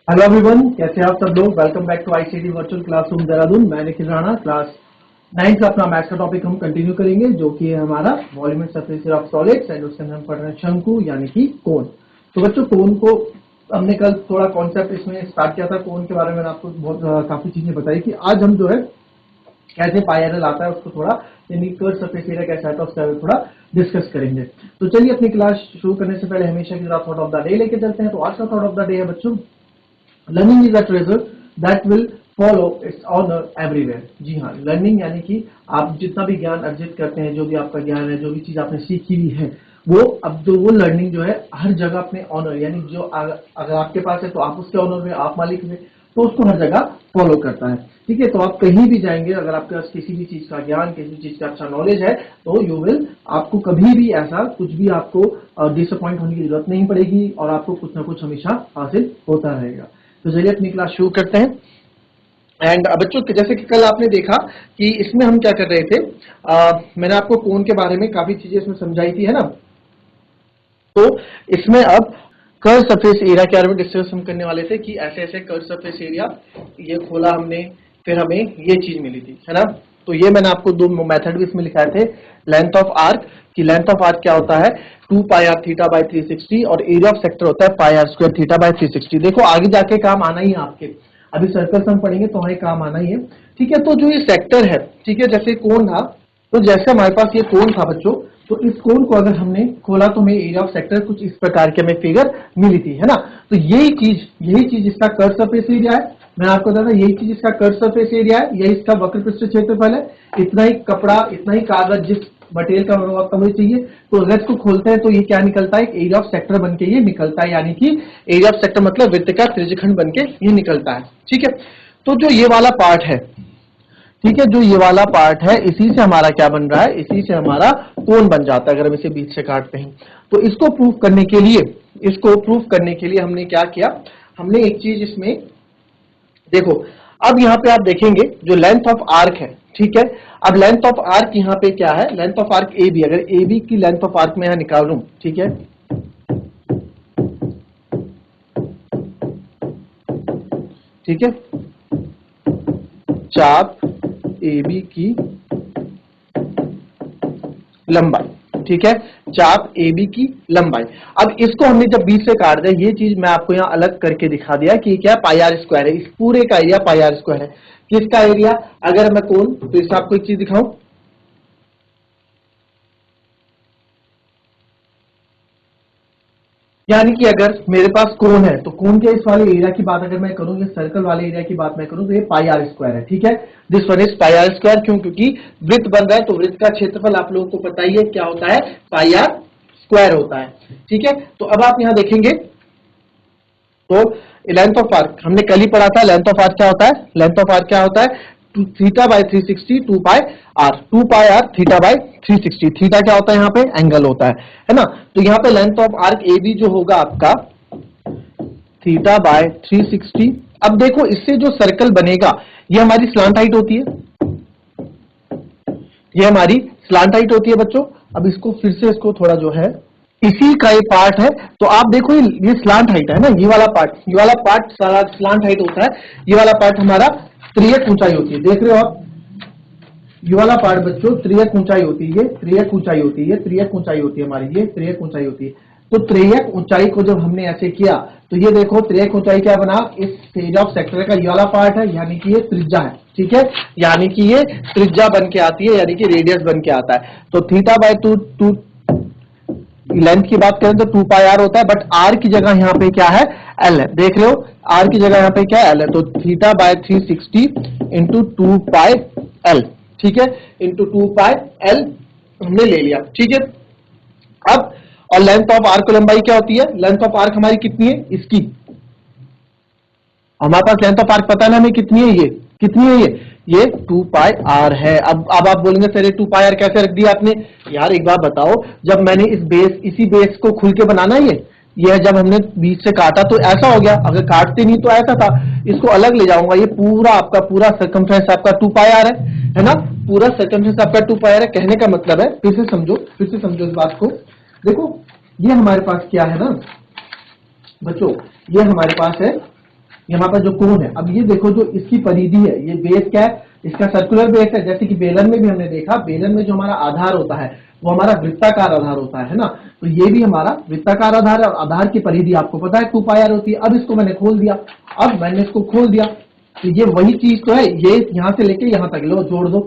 Hello everyone, कैसे हैं आप सब लोग। Welcome back to ICT virtual classroom Dehradun. मैं निखिल राणा, क्लास 9 का अपना मैथ्स का टॉपिक हम कंटिन्यू करेंगे, जो कि है हमारा volume and surface of solids and उसके अंदर हम पढ़ रहे हैं शंकु यानी कि कोन। तो बच्चों, कोन को हमने कल थोड़ा कॉन्सेप्ट इसमें स्टार्ट किया था। कोन के बारे में मैंने आपको बहुत काफी चीजें बताई कि आज हम जो है कैसे पायरल आता है उसको थोड़ा, यानी कर्व सरफेस एरिया कैसा आता है उसके बारे में थोड़ा डिस्कस करेंगे। तो चलिए अपनी क्लास शुरू करने से पहले हमेशा की तरह थॉट ऑफ द डे लेके चलते हैं। तो आज का थॉट ऑफ द डे है बच्चों, learning is a treasure that will follow its honour everywhere. जी हाँ, लर्निंग यानी कि आप जितना भी ज्ञान अर्जित करते हैं, जो भी आपका ज्ञान है, जो भी चीज आपने सीखी हुई है, वो अब जो वो लर्निंग जो है हर जगह अपने ऑनर, यानी जो अगर आपके पास है तो आप उसके ऑनर में, आप मालिक में, तो उसको हर जगह फॉलो करता है। ठीक है, तो आप कहीं भी जाएंगे, अगर आपके पास किसी भी चीज का ज्ञान, किसी भी चीज का अच्छा नॉलेज है, तो यू विल, आपको कभी भी ऐसा कुछ भी आपको डिसअपॉइंट होने की जरूरत नहीं पड़ेगी और आपको कुछ ना कुछ हमेशा हासिल होता रहेगा। तो चलिए अपनी क्लास शुरू करते हैं। एंड बच्चों, जैसे कि कल आपने देखा कि इसमें हम क्या कर रहे थे, मैंने आपको कोन के बारे में काफी चीजें इसमें समझाई थी, है ना। तो इसमें अब कर्व सरफेस एरिया के बारे में डिस्कस हम करने वाले थे कि ऐसे ऐसे कर्व सरफेस एरिया, ये खोला हमने, फिर हमें ये चीज मिली थी, है ना। तो ये मैंने आपको दो मेथड भी इसमें लिखाए थे। लेंथ ऑफ आर्क, कि लेंथ ऑफ आर्क क्या होता है, 2 पाई आर थीटा बाई 360, और एरिया ऑफ सेक्टर होता है pi are square theta by 360। देखो आगे जाके काम आना ही है आपके, अभी सर्कल्स हम पढ़ेंगे तो हमें काम आना ही है। ठीक है, तो जो ये सेक्टर है, ठीक है, जैसे कोण था, तो जैसे हमारे पास ये कोण था बच्चों, तो इस कोण को अगर हमने खोला तो हमें एरिया ऑफ सेक्टर कुछ इस प्रकार की हमें फिगर मिली थी, है ना। तो यही चीज इसका कर्व सरफेस एरिया है। मैं आपको बता यही चीज इसका कर्व सरफेस एरिया है, यही इसका वक्र पृष्ठ क्षेत्रफल है। इतना ही कपड़ा, इतना ही कागज, जिस मटेरियल का आपको मुझे चाहिए, तो अगर इसको खोलते हैं तो ये क्या निकलता है, एरिया ऑफ सेक्टर बन के ये निकलता है, यानी कि एरिया ऑफ सेक्टर मतलब वृत्त का त्रिज्यखंड बन के ये निकलता है। ठीक है, तो जो ये वाला पार्ट है, ठीक है, जो ये वाला पार्ट है, इसी से हमारा क्या बन रहा है, इसी से हमारा कोण बन जाता है अगर हम इसे बीच से काटते हैं। तो इसको प्रूफ करने के लिए, हमने क्या किया, हमने एक चीज इसमें देखो, अब यहां पे आप देखेंगे जो लेंथ ऑफ आर्क है, ठीक है। अब लेंथ ऑफ आर्क यहां पे क्या है, length of arc A B, अगर ए बी की लेंथ ऑफ आर्क में यहां निकाल लूं, ठीक है, ठीक है, चाप ए बी की लंबाई, ठीक है, चाप ए बी की लंबाई। अब इसको हमने जब बीच से काट दिया, ये चीज मैं आपको यहां अलग करके दिखा दिया कि क्या पाई आर स्क्वायर है, इस पूरे का एरिया पाई आर स्क्वायर है। किसका एरिया, अगर मैं कोण, तो इससे आपको एक चीज दिखाऊं, यानी कि अगर मेरे पास कोण है तो कोण के इस वाले एरिया की बात अगर मैं करूं, ये सर्कल वाले एरिया की बात मैं करूं, तो ये पाई आर स्क्वायर है। ठीक है, this one is pi are square. क्यों, क्योंकि वृत्त बन रहा है, तो वृत्त का क्षेत्रफल आप लोगों को पता ही है क्या होता है, पाई आर स्क्वायर होता है। ठीक है, तो अब आप यहां देखेंगे तो लेंथ ऑफ आर्क हमने कल ही पढ़ा था, लेंथ ऑफ आर्क क्या होता है, लेंथ ऑफ आर्क क्या होता है, theta by 360 2 pi r, 2 pi r theta by 360। Theta क्या होता है, यहाँ पे एंगल होता है ना। तो यहाँ पे length of arc A B जो होगा आपका थीटा बाय 360। अब देखो इससे जो सर्कल बनेगा, ये हमारी स्लांट हाइट होती है, ये हमारी स्लांट हाइट होती है बच्चों। अब इसको फिर से, इसको थोड़ा जो है, इसी का ये पार्ट है, तो आप देखो ये स्लांट हाइट है ना, ये वाला पार्ट सारा स्लांट हाइट होता है। ये वाला पार्ट हमारा त्रियक ऊंचाई होती है, देख रहे हो आप, ये वाला पार्ट बच्चों त्रियक ऊंचाई होती है, ये त्रियक ऊंचाई होती है, ये त्रियक ऊंचाई होती है हमारी, ये त्रियक ऊंचाई होती है। तो त्रियक ऊंचाई को जब हमने ऐसे किया, तो ये देखो त्रियक ऊंचाई क्या बना, इस एरिया ऑफ सेक्टर का ये वाला पार्ट है, यानी कि ये त्रिज्या है। ठीक है, यानी कि ये त्रिज्या बन के आती है, यानी कि रेडियस बन के आता है। तो थीटा बाय टू लेंथ की बात करें तो 2 पाई आर होता है, बट आर की जगह यहाँ पे क्या है, एल है, देख रहे हो, आर की जगह यहाँ पे क्या है, एल है। तो theta by 360 into 2 pi L, ठीक है, इंटू 2 पाई एल हमने ले लिया। ठीक है, अब और लेंथ ऑफ आर्क लंबाई क्या होती है, लेंथ ऑफ आर्क हमारी कितनी है, इसकी, हमारे पास लेंथ ऑफ आर्क पता है ना हमें कितनी है, ये कितनी है, ये 2 पाई आर है। अब आप बोलेंगे सर ये 2 पाई आर कैसे रख दिया आपने, यार एक बात बताओ, जब मैंने इसी बेस को खुल के बनाना, ये जब हमने बीच से काटा तो ऐसा हो गया, अगर काटते नहीं तो ऐसा था। इसको अलग ले जाऊंगा, ये पूरा आपका पूरा सर्कमफ्रेंस आपका 2 पाई आर है ना, पूरा सर्कमफ्रेंस आपका 2 पाई आर है। कहने का मतलब है, फिर से समझो इस बात को। देखो ये हमारे पास क्या है ना बच्चों, ये हमारे पास है ये हमारे पास जो कोन है। अब ये देखो जो इसकी परिधि है, ये बेस क्या है, इसका सर्कुलर बेस है। जैसे कि बेलन में भी हमने देखा, बेलन में जो हमारा आधार होता है वो हमारा वृत्ताकार आधार होता है ना, तो ये भी हमारा वृत्ताकार आधार है। और आधार की परिधि आपको पता है 2 पाई आर होती है। अब इसको मैंने खोल दिया, अब मैंने इसको खोल दिया, तो ये वही चीज तो है, ये यहां से लेके यहां तक लो जोड़ दो,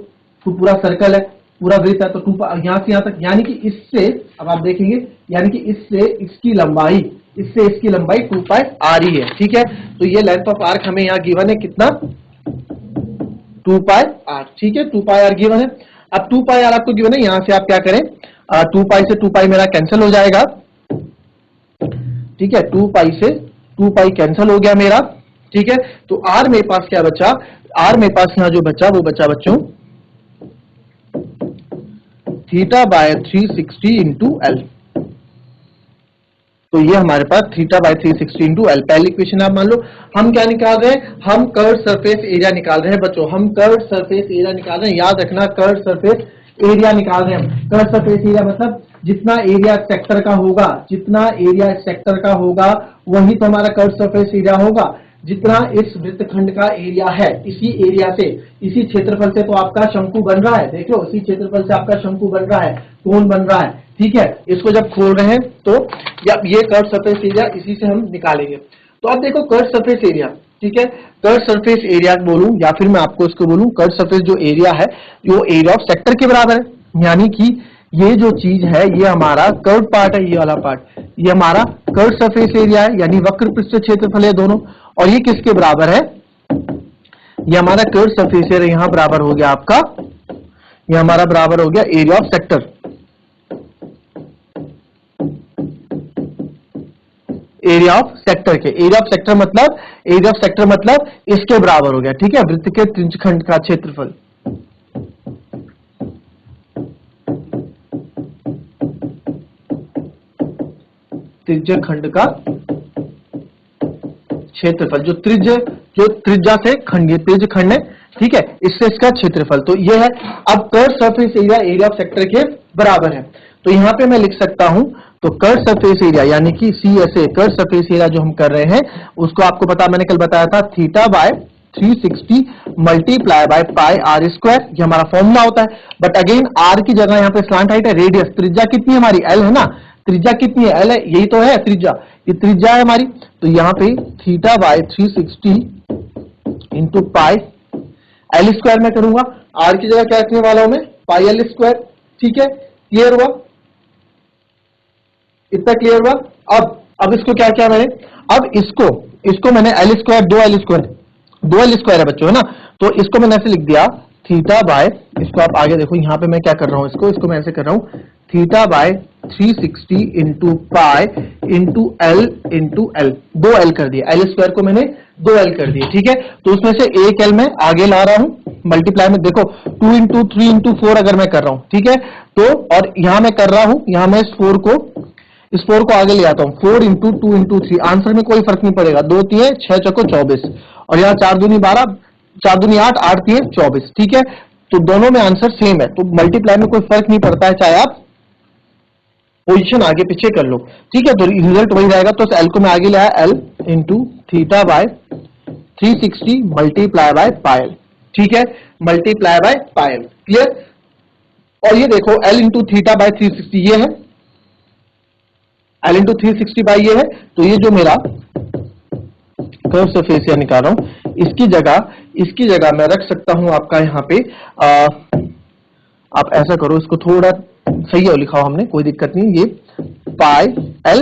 तो पूरा सर्कल है, पूरा वृत्त है, तो 2 यहां से यहां तक, यानी कि इससे, अब आप देखेंगे, यानी कि इससे इसकी लंबाई, इससे इसकी लंबाई 2 पाई आर ही है। ठीक है, तो ये लेंथ ऑफ आर्क हमें यहाँ गिवन है कितना, 2 पाई आर। ठीक है, 2 पाई आर गिवन है। अब 2 पाई आर आपको गिवन है, यहां से आप क्या करें, 2 पाई से 2 पाई मेरा कैंसिल हो जाएगा। ठीक है, 2 पाई से 2 पाई कैंसिल हो गया मेरा। ठीक है, तो आर मेरे पास क्या बचा, आर मेरे पास यहां जो बचा वो बचा बच्चों थीटा बाय 360 इंटू एल। तो ये हमारे पास थीटा बाय 360 इंटू एल। पहली इक्वेशन आप मान लो, हम क्या निकाल रहे हैं, हम कर्व सरफेस एरिया निकाल रहे हैं बच्चों, हम कर्व सरफेस एरिया निकाल रहे हैं। याद रखना, कर्व सरफेस एरिया निकाल रहे हैं हम। कर्व सरफेस एरिया मतलब जितना एरिया सेक्टर का होगा, जितना एरिया सेक्टर का होगा वही तो हमारा कर्व सरफेस एरिया होगा। जितना इस वृत्तखंड का एरिया है, इसी एरिया से, इसी क्षेत्रफल से तो आपका शंकु बन रहा है। देख लो, इसी क्षेत्रफल से आपका शंकु बन रहा है, कोण बन रहा है। ठीक है, इसको जब खोल रहे हैं तो ये कर्व सरफेस एरिया इसी से हम निकालेंगे। तो आप देखो कर्व सरफेस एरिया, ठीक है, कर्व सरफेस एरिया बोलूं या फिर मैं आपको इसको बोलूं, कर्व सरफेस जो एरिया है वो एरिया ऑफ सेक्टर के बराबर है। यानी कि ये जो चीज है ये हमारा कर्व पार्ट है, ये वाला पार्ट, ये हमारा कर्व सरफेस एरिया है, यानी वक्र पृष्ठ क्षेत्रफल है दोनों। और ये किसके बराबर है, ये हमारा कर्व सरफेस एरिया यहां बराबर हो गया आपका, ये हमारा बराबर हो गया area of sector. Area of sector के, एरिया ऑफ सेक्टर मतलब, एरिया ऑफ सेक्टर मतलब इसके बराबर हो गया। ठीक है, वृत्त के त्रिज्यखंड का क्षेत्रफल, त्रिज्यखंड का क्षेत्रफल, जो त्रिज्या से खंड, ये त्रिज्यखंड है। ठीक है, इससे इसका क्षेत्रफल तो ये है। अब curve surface area area of sector के बराबर है, तो यहां पे मैं लिख सकता हूं, तो कर्व सरफेस एरिया यानी कि CSA, कर्व सरफेस एरिया जो हम कर रहे हैं उसको आपको पता, मैंने कल बताया था, theta by 360 multiply by pi are square, ये हमारा फॉर्मूला होता है। बट अगेन आर की जगह यहाँ पे स्लांट हाइट है, रेडियस, त्रिज्या कितनी है हमारी, एल है ना, त्रिज्या कितनी है, एल है, यही तो है त्रिज्या, ये त्रिज्या है हमारी। तो यहाँ पे theta by 360 into pi L square में करूंगा, आर की जगह क्या रखने वाला हूं मैं, पाई एल स्क्वायर। ठीक है, क्लियर हुआ, इतना क्लियर हुआ। अब इसको क्या किया मैंने, अब इसको मैंने एल स्क्वायर, दो एल स्क्वायर है बच्चों, है ना, तो इसको मैंने ऐसे लिख दिया थीटा बाय, इसको आप आगे देखो, यहां पे मैं क्या कर रहा हूं, इसको मैं ऐसे कर रहा हूं, theta by 360 into pi into L, दो एल कर दिया, एल स्क्वायर को मैंने 2L कर दिए। ठीक है, तो उसमें से एक एल मैं आगे ला रहा हूं, मल्टीप्लाई में देखो 2 इंटू 3 इंटू 4 अगर मैं कर रहा हूं, ठीक है, तो और यहां मैं कर रहा हूं, यहां मैं इस 4 को आगे ले आता हूं, 4 इंटू 2 इंटू 3, आंसर में कोई फर्क नहीं पड़ेगा, 2 3 6 चौको 24, और यहाँ 4 दूनी 12, 4 दूनी 8, 8 3 24। ठीक है, तो दोनों में आंसर सेम है, तो मल्टीप्लाई में कोई फर्क नहीं पड़ता है, चाहे आप पोजीशन आगे पीछे कर लो। ठीक है, तो रिजल्ट वही रहेगा। तो एल को मैं आगे लाया, L into theta by 360 multiply by pi L. ठीक है, मल्टीप्लाई बाय पायल, क्लियर। और ये देखो एल इंटू थीटा बाय 360 ये है, एल इंटू 360 बाय ये है, तो ये जो मेरा कर्व सरफेस एरिया निकाल रहा हूं, इसकी जगह मैं रख सकता हूं आपका यहाँ पे, आप ऐसा करो, इसको थोड़ा सही है लिखा हमने, कोई दिक्कत नहीं, ये pi L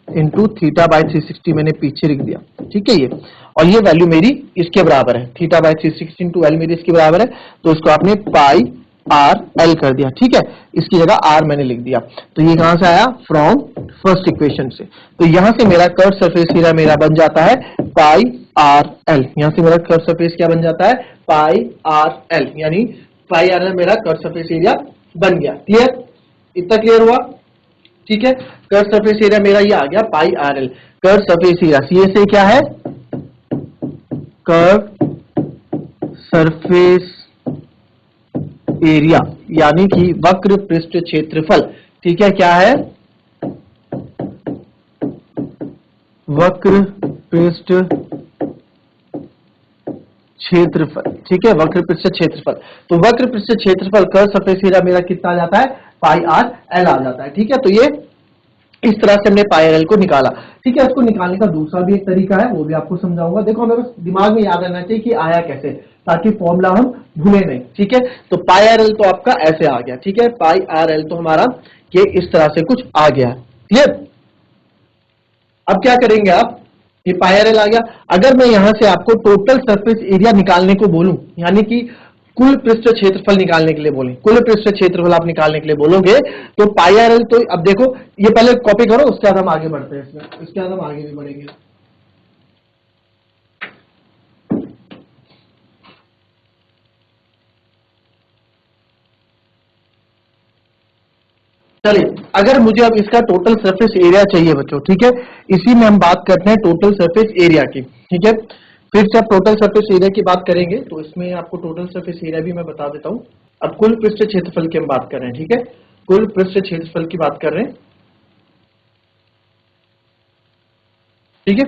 into theta by 360 मैंने पीछे लिख दिया। ठीक है, ये और ये वैल्यू मेरी इसके बराबर है, थीटा बाय 360 इंटू एल मेरी इसके बराबर है, तो इसको आपने पाई आर एल कर दिया। ठीक है, इसकी जगह आर मैंने लिख दिया, तो ये कहां से आया, फ्रॉम फर्स्ट इक्वेशन से। तो यहां से मेरा कर्व सरफेस एरिया मेरा बन जाता है पाई आर एल, यहां से मेरा कर्व सरफेस क्या बन जाता है, पाई आर एल, यानी पाई आर एल मेरा कर्व सरफेस एरिया बन गया। क्लियर, इतना क्लियर हुआ। ठीक है, कर्व सरफेस एरिया मेरा ये आ गया pi R L. Curve surface area CSA क्या है, कर्व सरफेस एरिया यानी कि वक्र पृष्ठ क्षेत्रफल। ठीक है, क्या है, वक्र पृष्ठ क्षेत्रफल, ठीक है, वक्र पृष्ठ क्षेत्रफल। तो वक्र पृष्ठ क्षेत्रफल कर्व सरफेस एरिया मेरा कितना आ जाता है, पाई आर एल आ जाता है, ठीक है। तो ये इस तरह से हमने पाई आर एल को निकाला, ठीक है। इसको निकालने का दूसरा भी एक तरीका है, वो भी आपको समझाऊंगा। देखो हमें बस दिमाग में याद रहना चाहिए कि आया कैसे, ताकि फॉर्मूला हम भूले नहीं, ठीक है। तो पाई आर एल तो आपका ऐसे आ गया, ठीक है, पाई आर एल तो हमारा ये इस तरह से कुछ आ गया, क्लियर। अब क्या करेंगे आप, ये पाई आर एल आ गया। अगर मैं यहां से आपको टोटल सरफेस एरिया निकालने को बोलूं, यानी कि कुल पृष्ठ क्षेत्रफल निकालने के लिए बोले, कुल पृष्ठ क्षेत्रफल आप निकालने के लिए बोलोगे, तो पाई आर एल, तो अब देखो ये पहले कॉपी करो, उसके बाद हम आगे बढ़ते हैं इसमें, उसके बाद हम आगे भी बढ़ेंगे। चलिए, अगर मुझे अब इसका टोटल सरफेस एरिया चाहिए बच्चों, ठीक है, इसी में हम बात करते हैं टोटल सरफेस एरिया की, ठीक है। फिर से आप टोटल सरफेस एरिया की बात करेंगे, तो इसमें आपको टोटल सरफेस एरिया भी मैं बता देता हूं। अब कुल पृष्ठ क्षेत्रफल की हम बात कर रहे हैं, ठीक है, कुल पृष्ठ क्षेत्रफल की बात कर रहे हैं, ठीक है।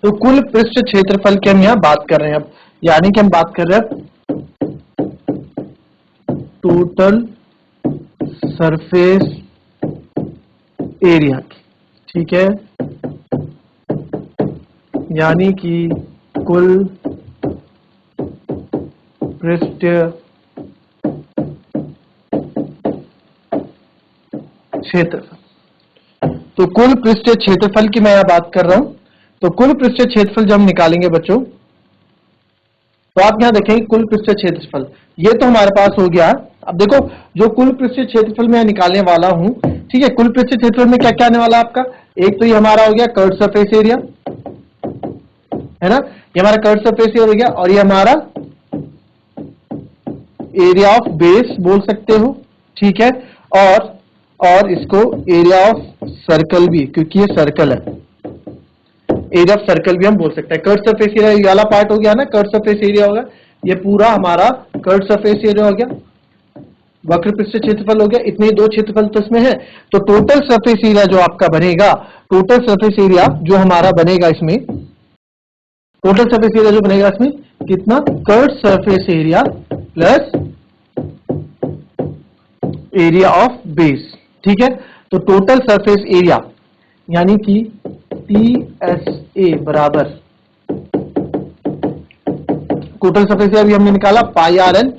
तो कुल पृष्ठ क्षेत्रफल की हम यहां बात कर रहे हैं अब, यानी कि हम बात कर रहे हैं टोटल सरफेस एरिया की, ठीक है, यानी कि कुल पृष्ठ क्षेत्रफल। तो कुल पृष्ठ क्षेत्रफल की मैं यहां बात कर रहा हूं। तो कुल पृष्ठ क्षेत्रफल जब हम निकालेंगे बच्चों, तो आप यहां देखेंगे कुल पृष्ठ क्षेत्रफल, ये तो हमारे पास हो गया। अब देखो जो कुल पृष्ठ क्षेत्रफल मैं निकालने वाला हूं, ठीक है, कुल पृष्ठ क्षेत्रफल में क्या क्या आने वाला है आपका, एक तो ये हमारा हो गया कर्व सरफेस एरिया, है ना, ये हमारा कर्व सरफेस एरिया हो गया, और ये हमारा एरिया ऑफ बेस बोल सकते हो, ठीक है, और इसको एरिया ऑफ सर्कल भी, क्योंकि ये सर्कल है, एरिया ऑफ सर्कल भी हम बोल सकते हैं। कर्व सरफेस एरिया ये वाला पार्ट हो गया ना, कर्व सरफेस एरिया होगा, ये पूरा हमारा कर्व सरफेस एरिया हो गया, वक्र पृष्ठ क्षेत्रफल हो गया, इतने दो क्षेत्रफल तो इसमें है। तो टोटल सरफेस एरिया जो आपका बनेगा, टोटल सरफेस एरिया जो हमारा बनेगा इसमें, टोटल सरफेस एरिया जो बनेगा इसमें कितना, curve surface area plus area of base, ठीक है। तो टोटल सरफेस एरिया यानी कि TSA बराबर, टोटल सरफेस एरिया भी हमने निकाला पाई आर एल,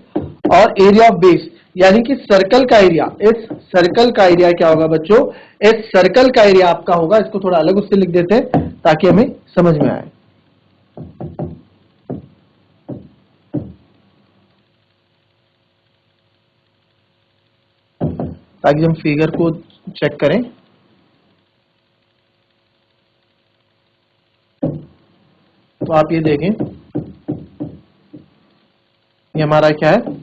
और एरिया ऑफ बेस यानी कि सर्कल का एरिया, इस सर्कल का एरिया क्या होगा बच्चों, इस सर्कल का एरिया आपका होगा, इसको थोड़ा अलग उससे लिख देते हैं ताकि हमें समझ में आए। ताकि हम फिगर को चेक करें, तो आप ये देखें, ये हमारा क्या है,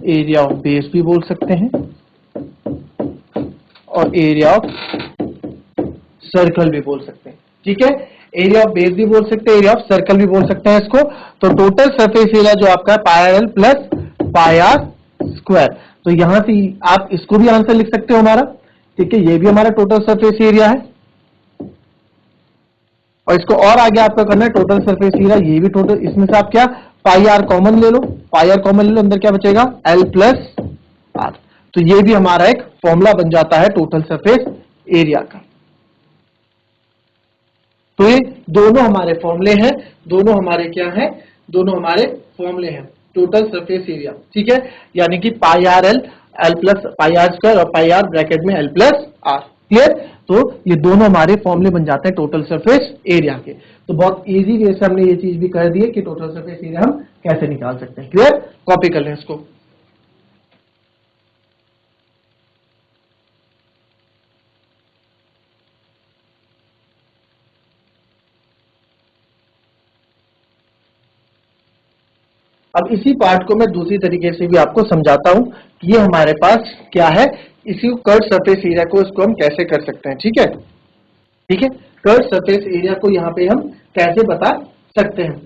एरिया ऑफ बेस भी बोल सकते हैं और एरिया ऑफ सर्कल भी बोल सकते हैं, ठीक है, एरिया ऑफ बेस भी बोल सकते हैं, एरिया ऑफ सर्कल भी बोल सकते हैं इसको। तो टोटल सरफेस एरिया जो आपका pi R L plus pi are square, तो यहां से आप इसको भी आंसर लिख सकते हो हमारा, ठीक है, ये भी हमारा टोटल सरफेस एरिया है, और इसको और आगे आपका करना है टोटल सरफेस एरिया, ये भी टोटल, इसमें से आप क्या पाई आर कॉमन ले लो, पाई आर कॉमन ले लो, अंदर क्या बचेगा एल प्लस आर, तो ये भी हमारा एक फॉर्मूला बन जाता है टोटल सरफेस एरिया का। तो ये दोनों हमारे फॉर्मूले हैं, दोनों हमारे क्या हैं, दोनों हमारे फॉर्मूले हैं टोटल सरफेस एरिया, ठीक है, यानी कि pi R L, L plus pi are square, और पाई आर ब्रैकेट में एल प्लस आर, क्लियर। तो ये दोनों हमारे फॉर्मूले बन जाते हैं टोटल सरफेस एरिया के। तो बहुत इजी वे से हमने ये चीज भी कर दी है कि टोटल सरफेस एरिया हम कैसे निकाल सकते हैं, क्लियर, कॉपी कर लें इसको। अब इसी पार्ट को मैं दूसरी तरीके से भी आपको समझाता हूं कि ये हमारे पास क्या है, इसी कर्व सरफेस एरिया को इसको हम कैसे कर सकते हैं, ठीक है, ठीक है, कर्व सरफेस एरिया को यहाँ पे हम कैसे बता सकते हैं।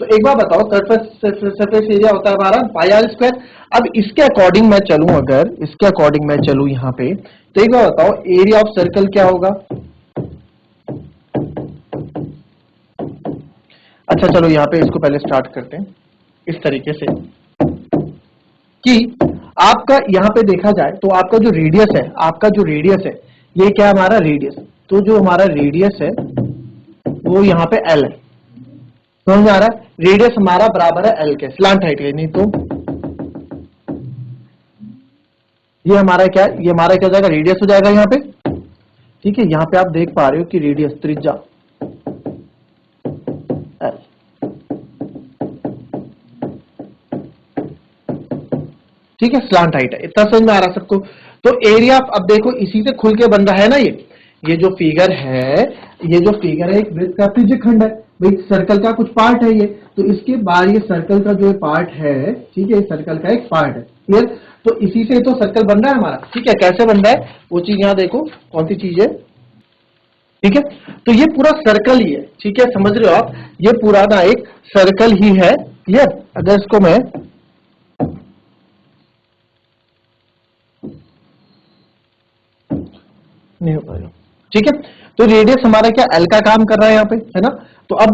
तो एक बार बताओ, कर्व सरफेस एरिया होता है हमारा पाई आर स्क्वायर। अब इसके अकॉर्डिंग मैं चलूं, अगर इसके अकॉर्डिंग मैं चलूं यहाँ पे, तो एक बार बताओ एरिया ऑफ सर्कल क्या होगा, अच्छा चलो यहाँ पे इसको पहले स्टार्ट करते हैं इस तरीके से कि आपका यहाँ पे देखा जाए तो आपका जो रेडियस है, आपका जो रेडियस है ये क्या है हमारा रेडियस, तो जो हमारा रेडियस है वो यहाँ पे एल है, समझ में आ रहा है? रेडियस हमारा बराबर है एल के, स्लांट हाइट है, नहीं तो ये हमारा क्या है, ये हमारा क्या हो जाएगा, रेडियस हो जाएगा यहाँ पे। ठीक है, यहाँ पे आप देख पा रहे हो कि रेडियस त्रिज्या एल, ठीक है, स्लांट हाइट है, इतना समझ में आ रहा सबको। तो एरिया अब देखो इसी से खुल के बन रहा है ना, ये जो फिगर है, ये जो फिगर है एक वृत्त का त्रिज्यखंड है भाई, सर्कल का कुछ पार्ट है ये, तो इसके बाद ये सर्कल का जो पार्ट है, ठीक है, सर्कल का एक पार्ट है, क्लियर? तो इसी से तो सर्कल बन रहा है हमारा, ठीक है। कैसे बन रहा है वो चीज यहाँ देखो, कौन सी चीज है, ठीक है। तो ये पूरा सर्कल ही है, ठीक है, समझ रहे हो आप, ये पूरा ना एक सर्कल ही है, क्लियर। अगर इसको मैं नहीं हो पाएगा, ठीक है। तो रेडियस हमारा क्या एल का काम कर रहा है यहाँ पे, है ना। तो अब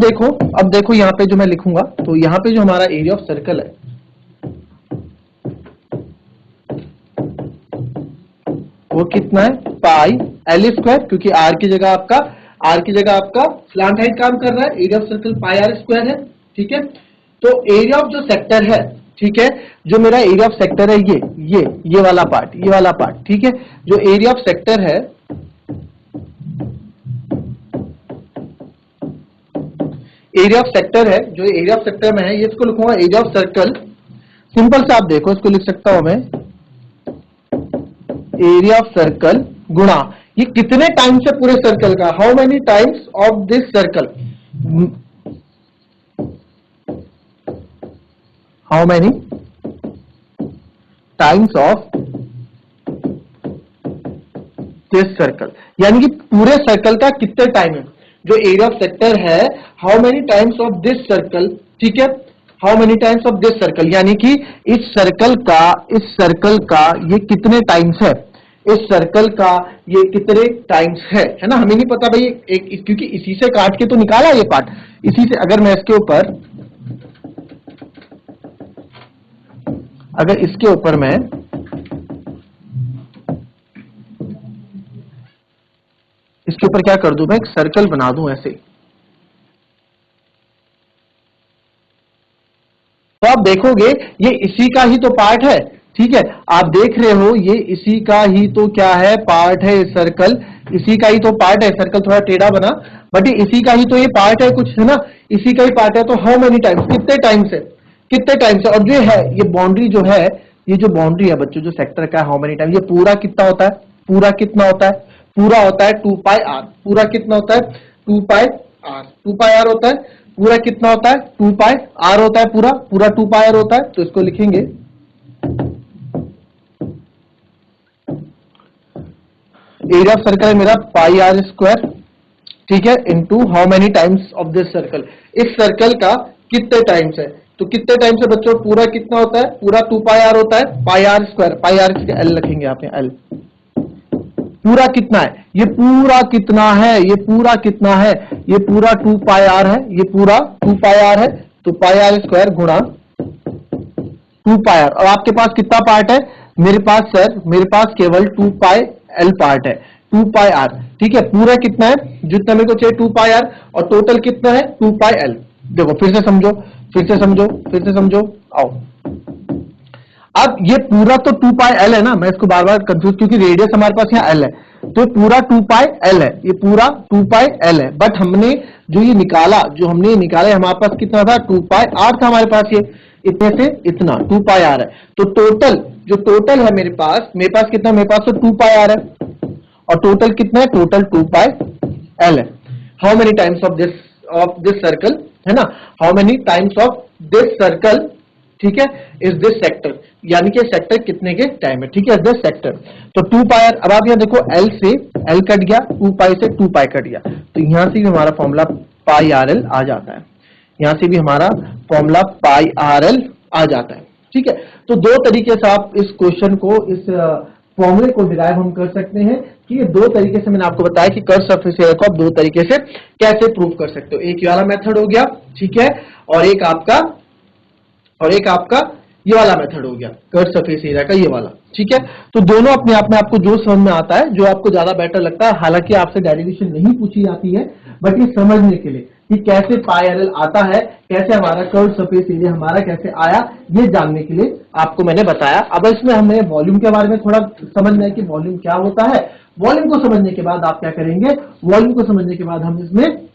देखो यहाँ पे जो मैं लिखूंगा, तो यहाँ पे जो हमारा एरिया ऑफ सर्कल है वो कितना है, पाई एल स्क्वायर, क्योंकि आर की जगह आपका स्लांट हाइट काम कर रहा है, area of circle pi are square है, ठीक है। तो एरिया ऑफ जो सेक्टर है, ठीक है, जो मेरा एरिया ऑफ सेक्टर है ये वाला पार्ट, ठीक है, जो एरिया ऑफ सेक्टर है, जो एरिया ऑफ सेक्टर में है, ये इसको लिखूंगा एरिया ऑफ सर्कल। सिंपल से आप देखो, इसको लिख सकता हूं मैं एरिया ऑफ सर्कल गुणा ये कितने टाइम्स है पूरे सर्कल का, how many times of this circle, how many times of this circle, यानी कि पूरे सर्कल का कितने टाइम है, जो एरिया ऑफ सेक्टर है, how many times of this circle, ठीक है, how many times of this circle, यानी कि इस सर्कल का ये कितने टाइम्स है, इस सर्कल का ये कितने टाइम्स है ना, हमें नहीं पता भाई, क्योंकि इसी से काट के तो निकाला ये पार्ट, इसी से अगर मैं इसके ऊपर मैं इसके ऊपर क्या कर दूं, मैं एक सर्कल बना दूं ऐसे, तो आप देखोगे ये इसी का ही तो पार्ट है, ठीक है, आप देख रहे हो ये इसी का ही तो क्या है, पार्ट है, सर्कल इसी का ही तो पार्ट है, सर्कल थोड़ा टेढ़ा बना, बट ये इसी का ही तो ये पार्ट है कुछ, है ना, इसी का ही पार्ट है। तो हाउ मेनी टाइम्स, कितने टाइम्स है, और जो है ये बाउंड्री जो है, ये जो बाउंड्री है बच्चों, जो सेक्टर का हाउ मेनी टाइम्स, ये पूरा कितना होता है, पूरा होता है 2 पाई आर, पूरा कितना होता है 2 पाई आर होता है, पूरा कितना होता है 2 पाई आर होता है, पूरा 2 पाई आर होता है। तो इसको लिखेंगे एरिया ऑफ सर्कल है मेरा पाई आर स्क्वायर, ठीक है, into how many times of this circle, इस सर्कल का कितने टाइम्स है, तो कितने टाइम्स है बच्चों, पूरा कितना होता है, पूरा 2 पाई आर होता है, pi are square, pi R L लिखेंगे आप यहाँ एल, पूरा कितना है, ये पूरा कितना है, ये पूरा 2 पाई आर है, ये पूरा 2 पाई आर है, तो पाई आर स्क्वायर गुणा 2 पाई आर, और आपके पास कितना पार्ट है, मेरे पास केवल 2 पाई एल पार्ट है, 2 पाई आर, ठीक है, पूरा कितना है, जितना मेरे को चाहिए 2 पाई आर, और टोटल कितना है 2 पाई एल। देखो फिर से समझो, आओ, अब ये पूरा तो 2 पाई एल है ना, मैं इसको बार बार कंफ्यूज, क्योंकि रेडियस हमारे पास यहाँ एल है, तो पूरा 2 पाई एल है, ये पूरा 2 पाई एल है, बट हमने जो निकाला हमारे पास कितना था, 2 पाई आर था हमारे पास, ये इतने से इतना 2 पाई आर है, तो टोटल है मेरे पास कितना, मेरे पास तो 2 पाई आर है, और टोटल कितना है, टोटल 2 पाई एल है। How many times of this circle, है ना, how many times of this circle, ठीक है, इज दिस सेक्टर, यानी कि सेक्टर कितने के टाइम है, ठीक है, दिस सेक्टर, तो 2 पाई आर। अब आप यहाँ देखो एल से एल कट गया, 2 पाई से 2 पाई कट गया, तो यहां से भी हमारा फॉर्मूला पाई आर एल आ जाता है, यहां से भी हमारा फॉर्मूला पाई आर एल आ जाता है, ठीक है। तो दो तरीके से आप इस क्वेश्चन को, इस फॉर्मूले को डिराइव हम कर सकते हैं कि ये दो तरीके से मैंने आपको बताया कि कर्व सरफेस एरिया को आप दो तरीके से कैसे प्रूव कर सकते हो। एक ये वाला मेथड हो गया, ठीक है, और एक आपका ये वाला मेथड हो गया कर्व सरफेस एरिया का, ये वाला, ठीक है। तो दोनों अपने आप में आपको जो समझ में आता है, जो आपको ज्यादा बेटर लगता है, हालांकि आपसे डेरिवेशन नहीं पूछी जाती है, बट ये समझने के लिए कि कैसे पाई आर एल आता है, कैसे हमारा कर्व सरफेस एरिया हमारा कैसे आया, ये जानने के लिए आपको मैंने बताया। अब इसमें हमें वॉल्यूम के बारे में थोड़ा समझना है कि वॉल्यूम क्या होता है। वॉल्यूम को समझने के बाद आप क्या करेंगे, वॉल्यूम को समझने के बाद हम इसमें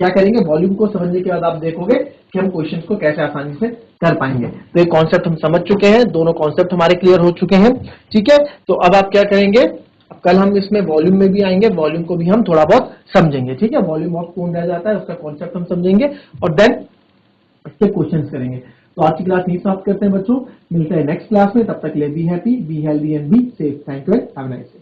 क्या करेंगे, वॉल्यूम को समझने के बाद आप देखोगे कि हम क्वेश्चंस को कैसे आसानी से कर पाएंगे। तो ये कॉन्सेप्ट हम समझ चुके हैं, दोनों कॉन्सेप्ट हमारे क्लियर हो चुके हैं, ठीक है। तो अब आप क्या करेंगे, अब कल हम इसमें वॉल्यूम में भी आएंगे, वॉल्यूम को भी हम थोड़ा बहुत समझेंगे, ठीक है। वॉल्यूम ऑफ कौन रह जाता है उसका कॉन्सेप्ट हम समझेंगे और देन इसके क्वेश्चंस करेंगे। तो आज की क्लास यही समाप्त करते हैं बच्चों, मिलते हैं नेक्स्ट क्लास में, तब तक के लिए be happy, be healthy and be safe. Thank you and have a nice day.